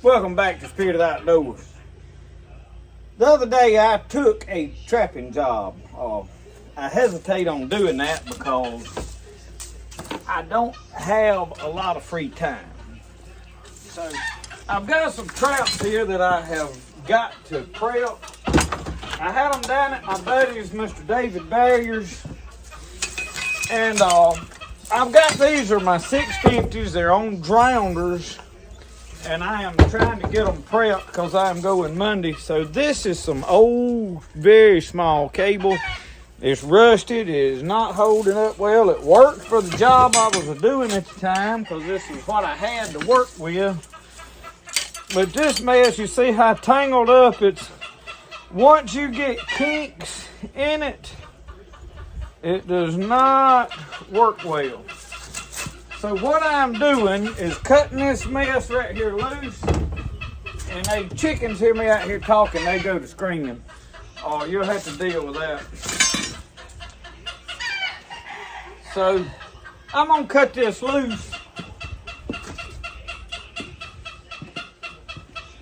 Welcome back to Spirit of the Outdoors. The other day I took a trapping job. I hesitate on doing that because I don't have a lot of free time. So I've got some traps here that I have got to prep. I had them down at my buddy's, Mr. David Barrier's. And I've got these are my 650s. They're on drowners. And I am trying to get them prepped because I am going Monday. So this is some old, very small cable. It's rusted. It is not holding up well. It worked for the job I was doing at the time because this is what I had to work with. But this mess, you see how tangled up it's. Once you get kinks in it, it does not work well. So what I'm doing is cutting this mess right here loose. And they chickens hear me out here talking, they go to screaming. Oh, you'll have to deal with that. So I'm gonna cut this loose.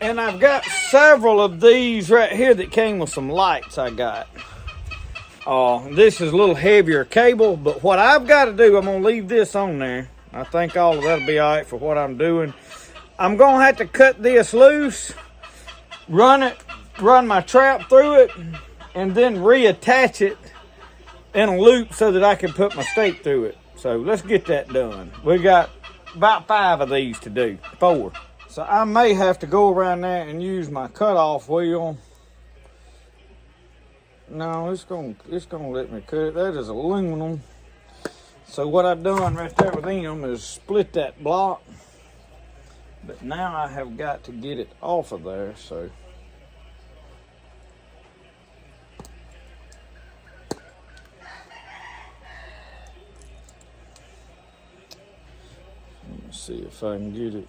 And I've got several of these right here that came with some lights I got. This is a little heavier cable, but what I've got to do, I'm gonna leave this on there. I think all of that'll be all right for what I'm doing. I'm gonna have to cut this loose, run my trap through it, and then reattach it in a loop so that I can put my stake through it. So let's get that done. We got about 5 of these to do, 4. So I may have to go around there and use my cutoff wheel. No, it's gonna let me cut it. That is aluminum. So what I've done right there with them is split that block. But now I have got to get it off of there, so. Let me see if I can get it.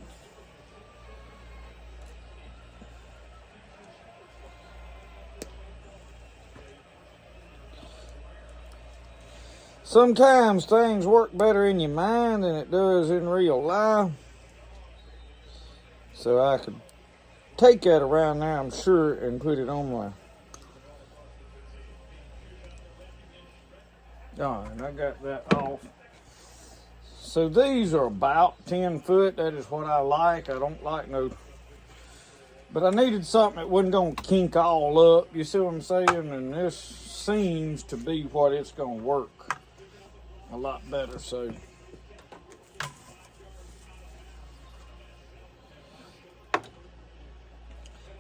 Sometimes things work better in your mind than it does in real life. So I could take that around there, I'm sure, and put it on my... Darn, I got that off. So these are about 10 foot. That is what I like. I don't like no... But I needed something that wasn't going to kink all up. You see what I'm saying? And this seems to be what it's going to work a lot better, so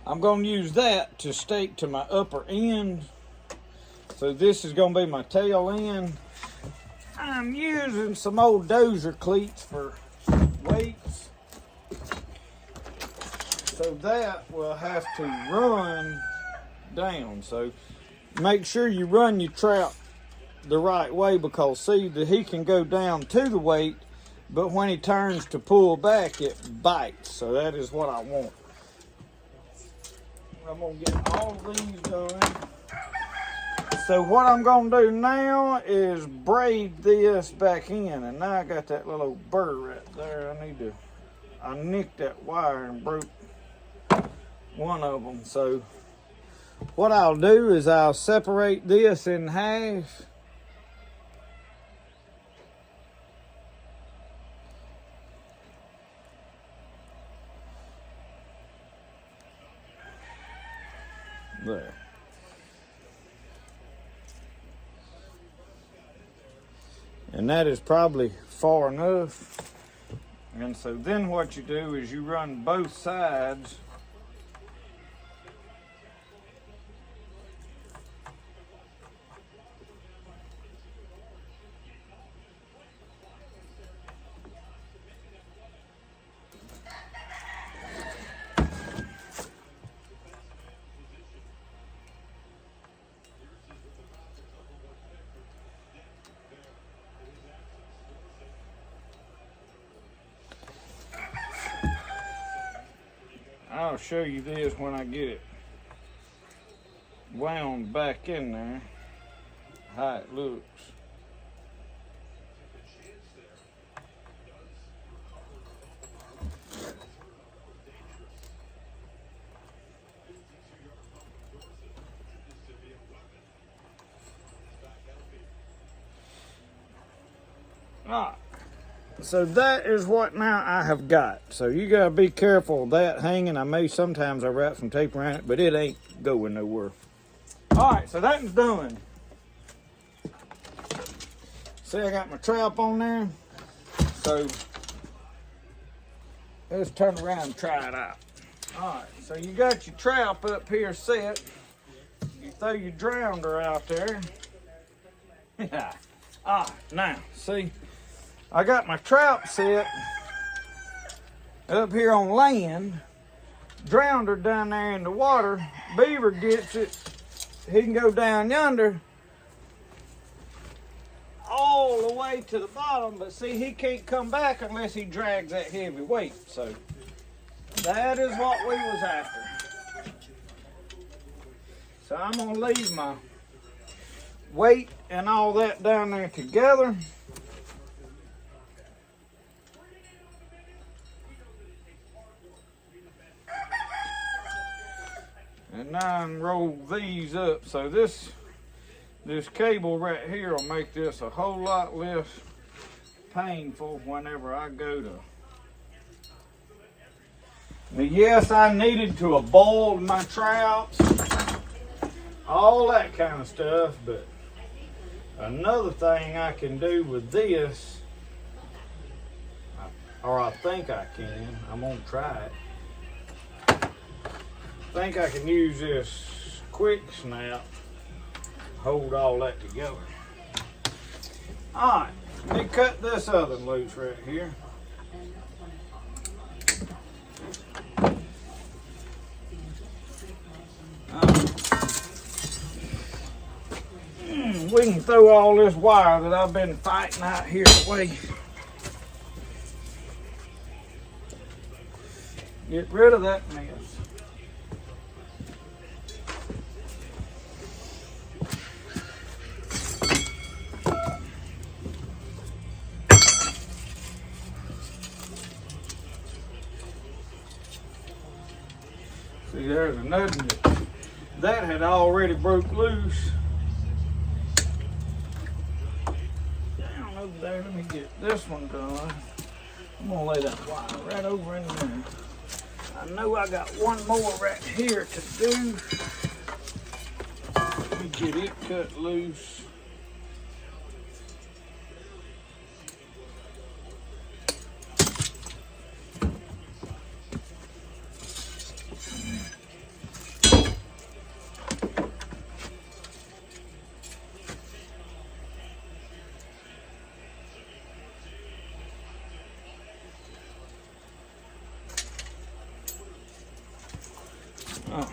I'm going to use that to stake to my upper end. So this is going to be my tail end. I'm using some old dozer cleats for weights, so that will have to run down. So make sure you run your trap the right way, because see that he can go down to the weight, but when he turns to pull back it bites. So that is what I want. I'm gonna get all of these done. So what I'm gonna do now is braid this back in, and now I got that little burr right there. I nicked that wire and broke one of them. So what I'll do is I'll separate this in half. There. And that is probably far enough. And so then what you do is you run both sides . I'll show you this when I get it wound back in there, how it looks. Alright, so that is what now I have got. So you gotta be careful of that hanging. Sometimes I wrap some tape around it, but it ain't going nowhere. Alright, so that's done. See, I got my trap on there. So let's turn around and try it out. Alright, so you got your trap up here set. You throw your drowner out there. Yeah. Now, see, I got my trap set up here on land. Drowner down there in the water. Beaver gets it. He can go down yonder all the way to the bottom, but see, he can't come back unless he drags that heavy weight. So that is what we was after. So I'm gonna leave my weight and all that down there together. And now unroll these up. So this cable right here will make this a whole lot less painful whenever I go to. Now, yes, I needed to have boiled my traps, all that kind of stuff, but another thing I can do with this, or I think I can, I'm gonna try it. I think I can use this quick snap, hold all that together. Alright, let me cut this other loose right here. We can throw all this wire that I've been fighting out here away. Get rid of that mess. See, there's another that had already broke loose. Down over there, let me get this one done. I'm gonna lay that wire right over in there. I know I got one more right here to do. Let me get it cut loose. Oh.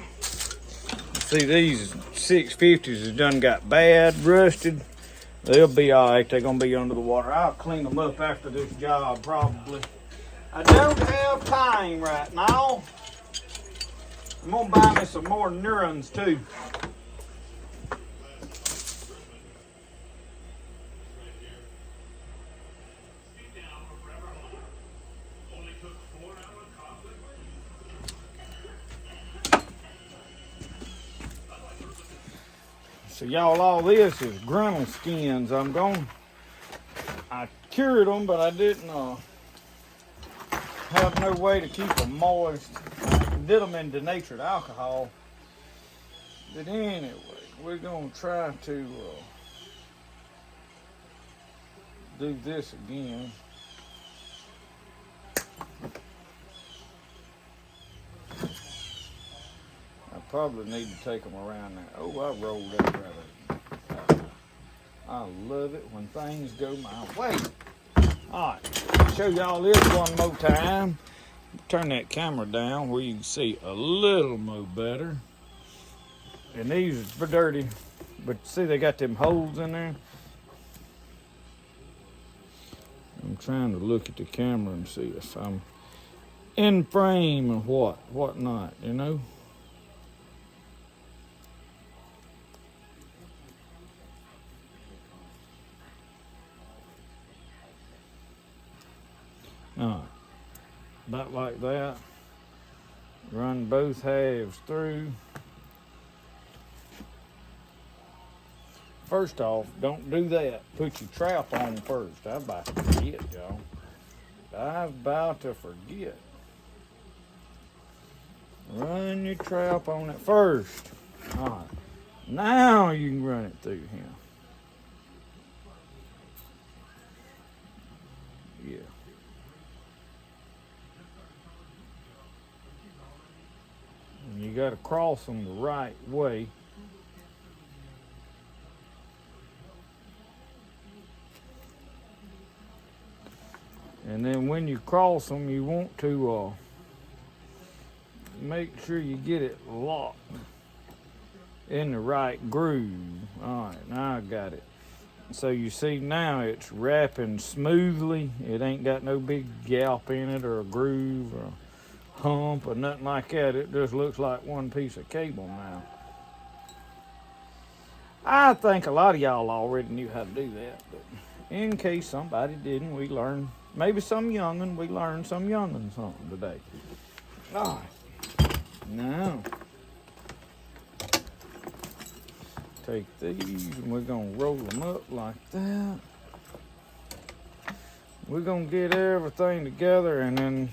See, these 650s has done got bad, rusted. They'll be all right. They're gonna be under the water. I'll clean them up after this job, probably. I don't have time right now. I'm gonna buy me some more neurons too. So y'all, all this is gruntle skins. I cured them, but I didn't have no way to keep them moist. I did them in denatured alcohol. But anyway, we're gonna try to do this again. I probably need to take them around there. Oh, I rolled that right. I love it when things go my way. All right, show y'all this one more time. Turn that camera down where you can see a little more better. And these are dirty, but see they got them holes in there. I'm trying to look at the camera and see if I'm in frame and what not, you know. Alright, about like that. Run both halves through. First first off, don't do that. Put your trap on first. I'm about to forget, y'all. I'm about to forget. Run your trap on it first. All right. Now you can run it through him. Yeah. And you got to cross them the right way. And then when you cross them, you want to make sure you get it locked in the right groove. All right, now I got it. So you see now it's wrapping smoothly. It ain't got no big gap in it or a groove or a hump or nothing like that. It just looks like one piece of cable now. I think a lot of y'all already knew how to do that, but in case somebody didn't, we learned, maybe some youngin', we learned some youngin' something today. All right, now take these and we're gonna roll them up like that. We're gonna get everything together, and then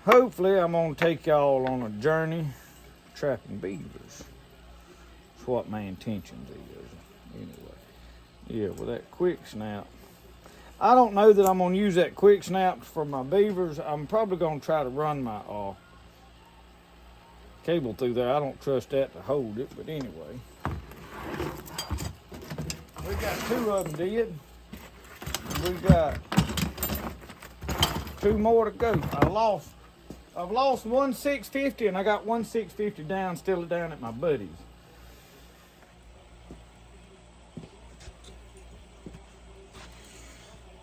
hopefully I'm gonna take y'all on a journey trapping beavers. That's what my intentions is, anyway. Yeah, with that quick snap. I don't know that I'm gonna use that quick snap for my beavers. I'm probably gonna try to run my cable through there. I don't trust that to hold it, but anyway. We got 2 of them did. We got 2 more to go. I've lost one 650, and I got one 650 down, still down at my buddy's.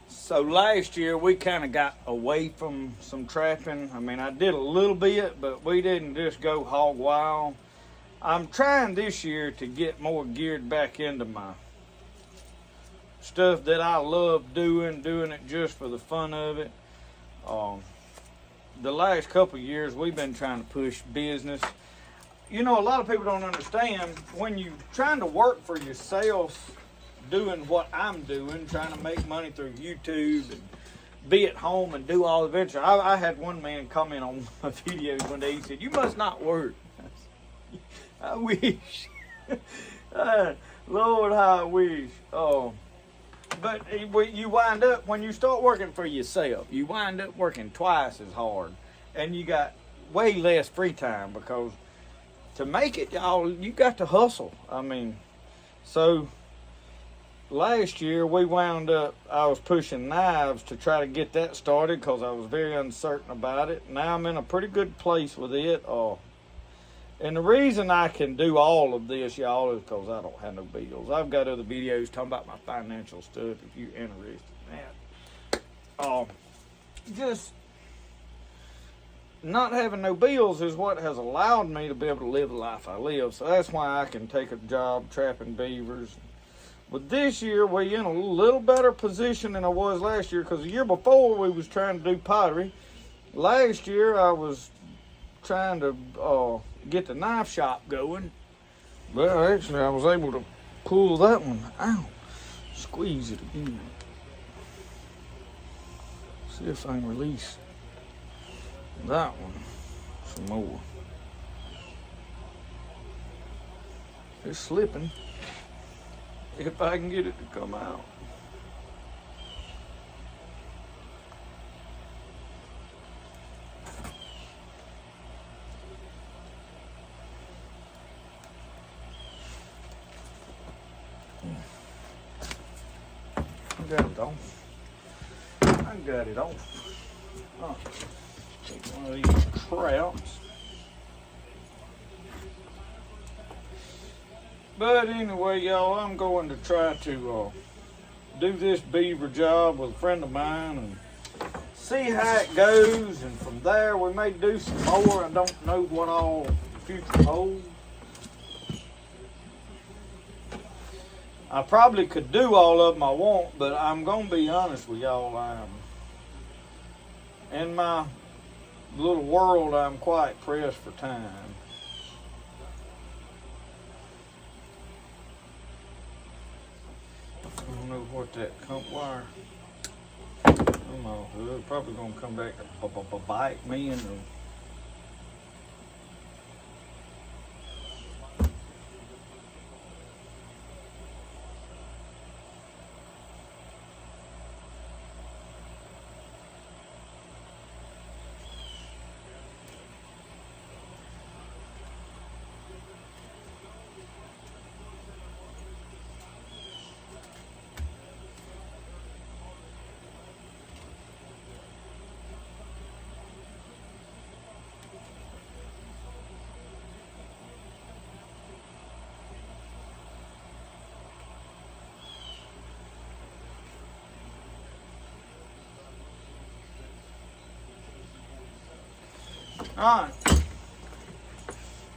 So last year we kind of got away from some trapping. I mean, I did a little bit, but we didn't just go hog wild. I'm trying this year to get more geared back into my stuff that I love doing it just for the fun of it. The last couple of years we've been trying to push business. You know, a lot of people don't understand when you're trying to work for yourself, doing what I'm doing, trying to make money through YouTube and be at home and do all the adventure. I had one man comment on my videos one day. He said, "You must not work." I wish. Lord, how I wish. But you wind up, when you start working for yourself, you wind up working twice as hard. And you got way less free time, because to make it, y'all, you got to hustle. I mean, so last year we wound up, I was pushing knives to try to get that started because I was very uncertain about it. Now I'm in a pretty good place with it. And the reason I can do all of this, y'all, is because I don't have no bills. I've got other videos talking about my financial stuff if you're interested in that. Just not having no bills is what has allowed me to be able to live the life I live. So that's why I can take a job trapping beavers. But this year, we're in a little better position than I was last year, because the year before we was trying to do pottery. Last year I was trying to get the knife shop going. Well, actually I was able to pull that one out. Squeeze it again. See if I can release that one some more. It's slipping. If I can get it to come out. I got it off. I got it off. Take one of these traps. But anyway, y'all, I'm going to try to do this beaver job with a friend of mine and see how it goes. And from there, we may do some more. I don't know what all the future holds. I probably could do all of them I want, but I'm going to be honest with y'all. In my little world, I'm quite pressed for time. what that comp wire. Come on, it's probably gonna come back to bite me in the. Alright.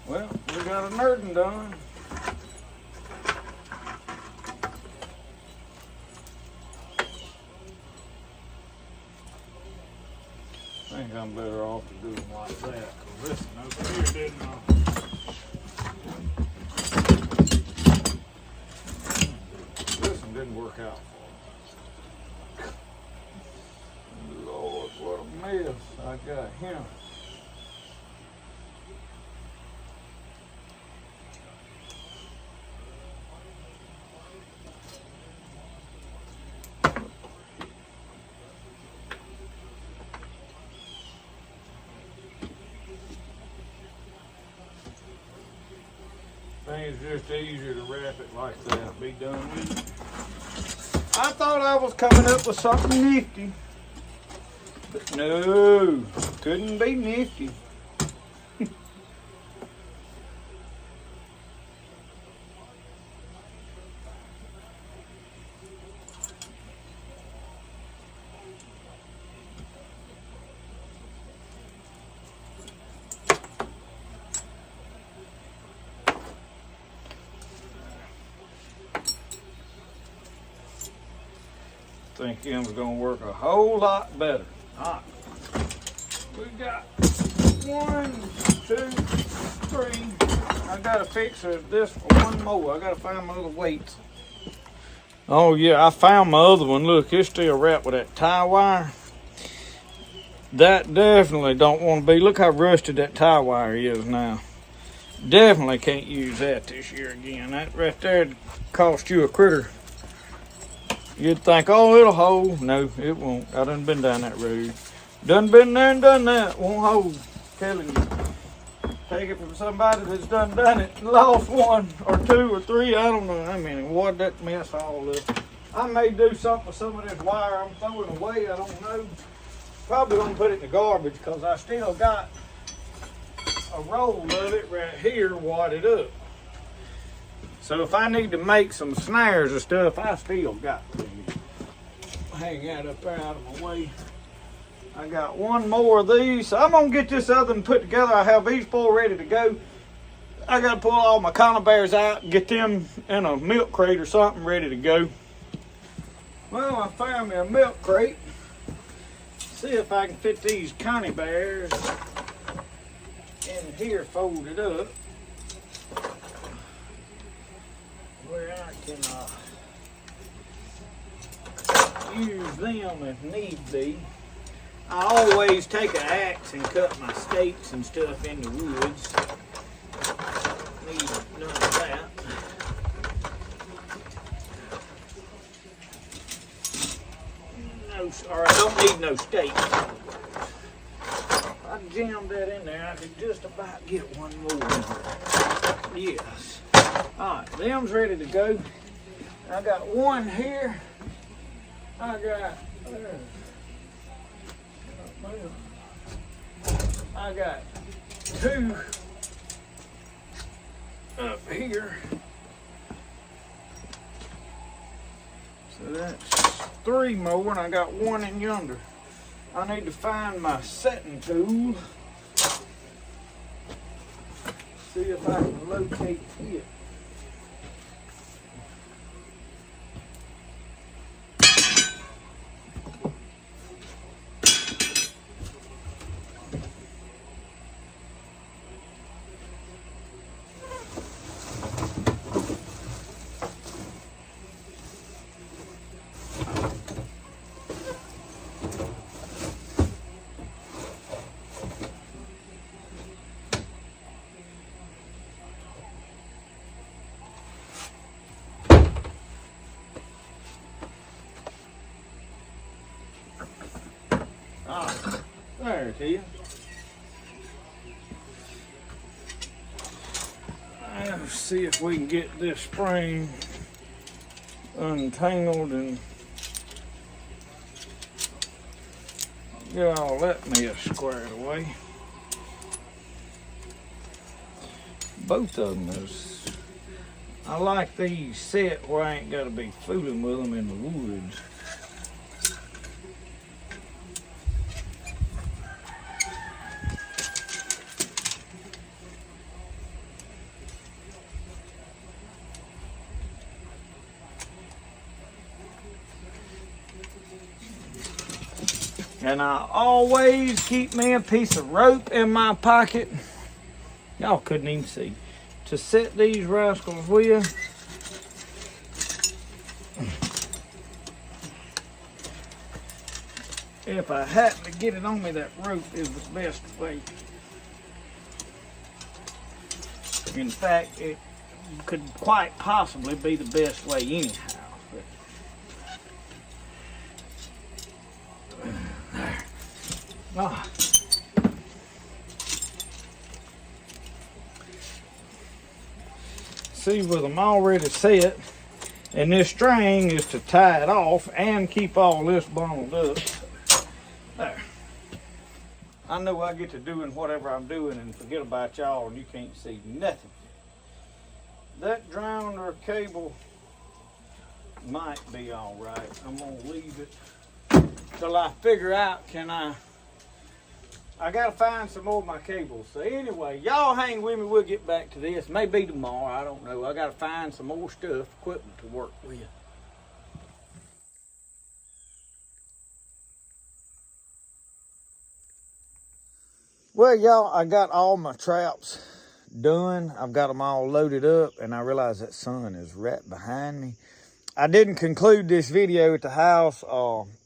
Well, we got a nerding done. I think I'm better off to do them like that. Cause listen, over here didn't this one didn't work out for me. Lord, what a mess I got here. It's just easier to wrap it like that, be done with it. I thought I was coming up with something nifty, but no, couldn't be nifty. I think him's gonna work a whole lot better. All right. We got 1, 2, 3. I gotta fix this one more. I gotta find my other weights. Oh yeah, I found my other one. Look, it's still wrapped with that tie wire. That definitely don't want to be. Look how rusted that tie wire is now. Definitely can't use that this year again. That right there cost you a critter. You'd think, oh, it'll hold. No, it won't. I done been down that road. Done been there and done that. Won't hold. Telling you. Take it from somebody that's done it. Lost 1 or 2 or 3. I don't know how many. What that mess all up. I may do something with some of this wire I'm throwing away. I don't know. Probably gonna put it in the garbage because I still got a roll of it right here wadded up. So if I need to make some snares or stuff, I still got to hang that up there out of my way. I got 1 more of these. So I'm gonna get this other one put together. I have these 4 ready to go. I gotta pull all my conibears out and get them in a milk crate or something ready to go. Well, I found me a milk crate. See if I can fit these conibears in here folded up. Where I can use them if need be. I always take an axe and cut my stakes and stuff in the woods. Need none of that. Or I don't need no stakes. If I jammed that in there, I could just about get 1 more. Yes. Alright, them's ready to go. I got 1 here. I got I got 2 up here. So that's 3 more, and I got 1 in yonder. I need to find my setting tool. See if I can locate it. There it is. Let's see if we can get this spring untangled and get all that mess squared away. Both of them is, I like these set where I ain't got to be fooling with them in the woods. And I always keep me a piece of rope in my pocket. Y'all couldn't even see. To set these rascals with. If I happen to get it on me, that rope is the best way. In fact, it could quite possibly be the best way anyhow. Ah. See, with them already set, and this string is to tie it off and keep all this bundled up. There. I know I get to doing whatever I'm doing and forget about y'all and you can't see nothing. That drowner cable might be all right. I'm gonna leave it till I figure out, I gotta find some more of my cables. So anyway, y'all hang with me, we'll get back to this. Maybe tomorrow, I don't know. I gotta find some more stuff, equipment to work with. Well, y'all, I got all my traps done. I've got them all loaded up, and I realize that sun is right behind me. I didn't conclude this video at the house,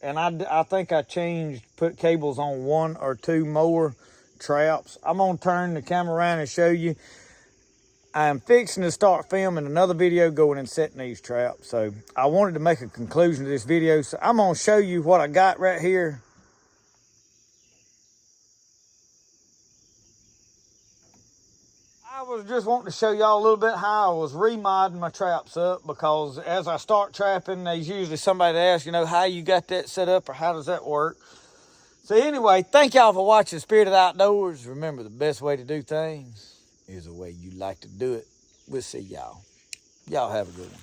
and I think I put cables on 1 or 2 more traps. I'm gonna turn the camera around and show you. I'm fixing to start filming another video going and setting these traps. So I wanted to make a conclusion to this video. So I'm gonna show you what I got right here. I was just wanting to show y'all a little bit how I was remodding my traps up, because as I start trapping, there's usually somebody that asks, how you got that set up or how does that work? So anyway, thank y'all for watching Spirit of the Outdoors. Remember, the best way to do things is the way you like to do it. We'll see y'all. Y'all have a good one.